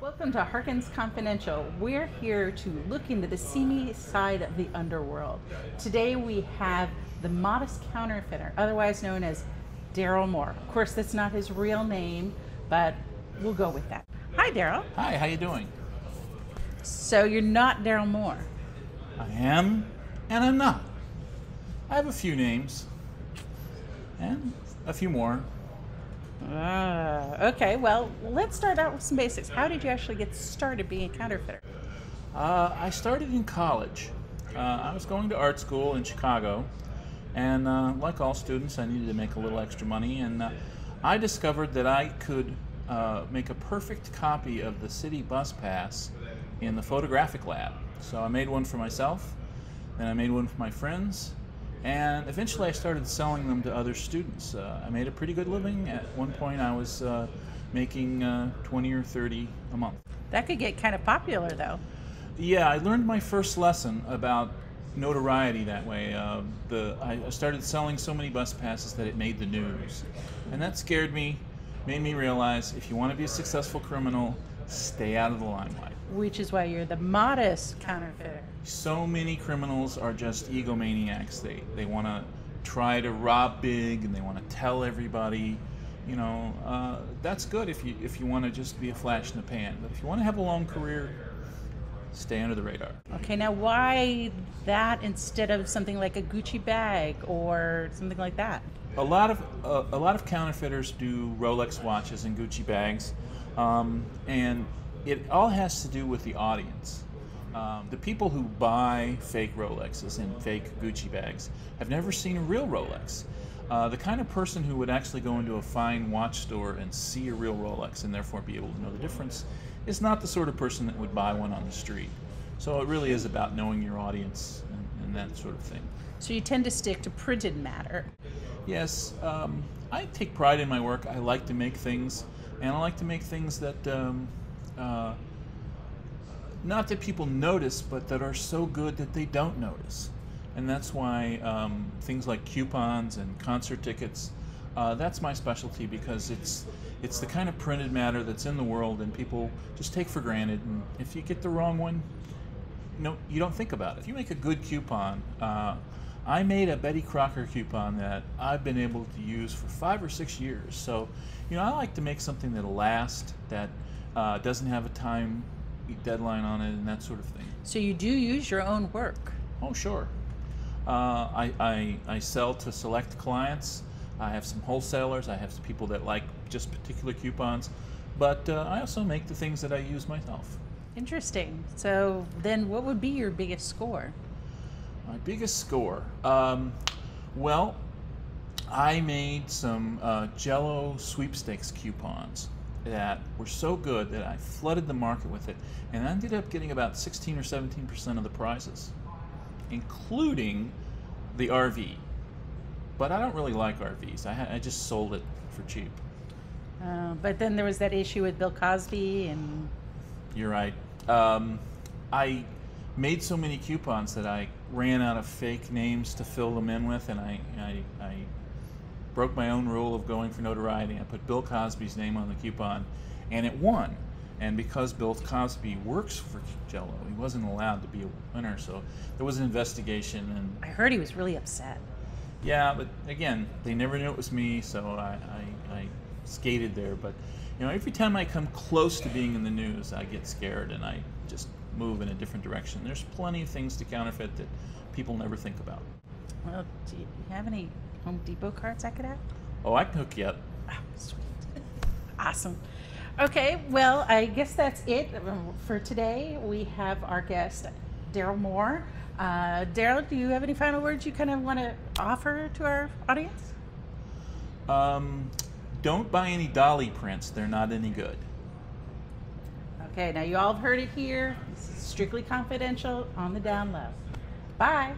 Welcome to Harkins Confidential. We're here to look into the seamy side of the underworld. Today we have the Modest Counterfeiter, otherwise known as Darrell Moore. Of course, that's not his real name, but we'll go with that. Hi, Darrell. Hi, how you doing? So you're not Darrell Moore. I am, and I'm not. I have a few names, and a few more. Okay, well, let's start out with some basics. How did you actually get started being a counterfeiter? I started in college. I was going to art school in Chicago, and like all students, I needed to make a little extra money, and I discovered that I could make a perfect copy of the city bus pass in the photographic lab. So I made one for myself, then I made one for my friends, and eventually I started selling them to other students. I made a pretty good living. At one point I was making 20 or 30 a month. That could get kind of popular, though. Yeah, I learned my first lesson about notoriety that way. I started selling so many bus passes that it made the news. And that scared me, made me realize if you want to be a successful criminal, stay out of the limelight. Which is why you're the Modest Counterfeiter. So many criminals are just egomaniacs. They want to try to rob big and they want to tell everybody. You know, that's good if you want to just be a flash in the pan. But if you want to have a long career, stay under the radar. Okay, now why that instead of something like a Gucci bag or something like that? A lot of counterfeiters do Rolex watches and Gucci bags, and it all has to do with the audience. The people who buy fake Rolexes and fake Gucci bags have never seen a real Rolex. The kind of person who would actually go into a fine watch store and see a real Rolex and therefore be able to know the difference is not the sort of person that would buy one on the street. So it really is about knowing your audience and that sort of thing. So you tend to stick to printed matter. Yes, I take pride in my work. I like to make things, and I like to make things that not that people notice, but that are so good that they don't notice. And that's why things like coupons and concert tickets, that's my specialty, because it's the kind of printed matter that's in the world and people just take for granted. And if you get the wrong one, you don't think about it. If you make a good coupon, I made a Betty Crocker coupon that I've been able to use for 5 or 6 years. So, I like to make something that'll last, that doesn't have a time deadline on it, and that sort of thing. So you do use your own work? Oh, sure. I sell to select clients. I have some wholesalers. I have some people that like just particular coupons. But I also make the things that I use myself. Interesting. So then what would be your biggest score? My biggest score? Well, I made some Jell-O sweepstakes coupons that were so good that I flooded the market with it, and I ended up getting about 16 or 17% of the prizes, including the RV. But I don't really like RVs. I just sold it for cheap. But then there was that issue with Bill Cosby and... You're right. I made so many coupons that I ran out of fake names to fill them in with, and I broke my own rule of going for notoriety. I put Bill Cosby's name on the coupon, and it won. And because Bill Cosby works for Jell-O, he wasn't allowed to be a winner, so there was an investigation. And I heard he was really upset. Yeah, but again, they never knew it was me, so I skated there. But every time I come close to being in the news, I get scared and I just move in a different direction. There's plenty of things to counterfeit that people never think about. Well, do you have any Home Depot cards I could have? Oh, I can hook you up. Oh, sweet. Awesome. Okay, well, I guess that's it for today. We have our guest, Darrell Moore. Darrell, do you have any final words you kind of want to offer to our audience? Don't buy any dolly prints. They're not any good. Okay, now you all have heard it here. This is strictly confidential on the down low. Bye.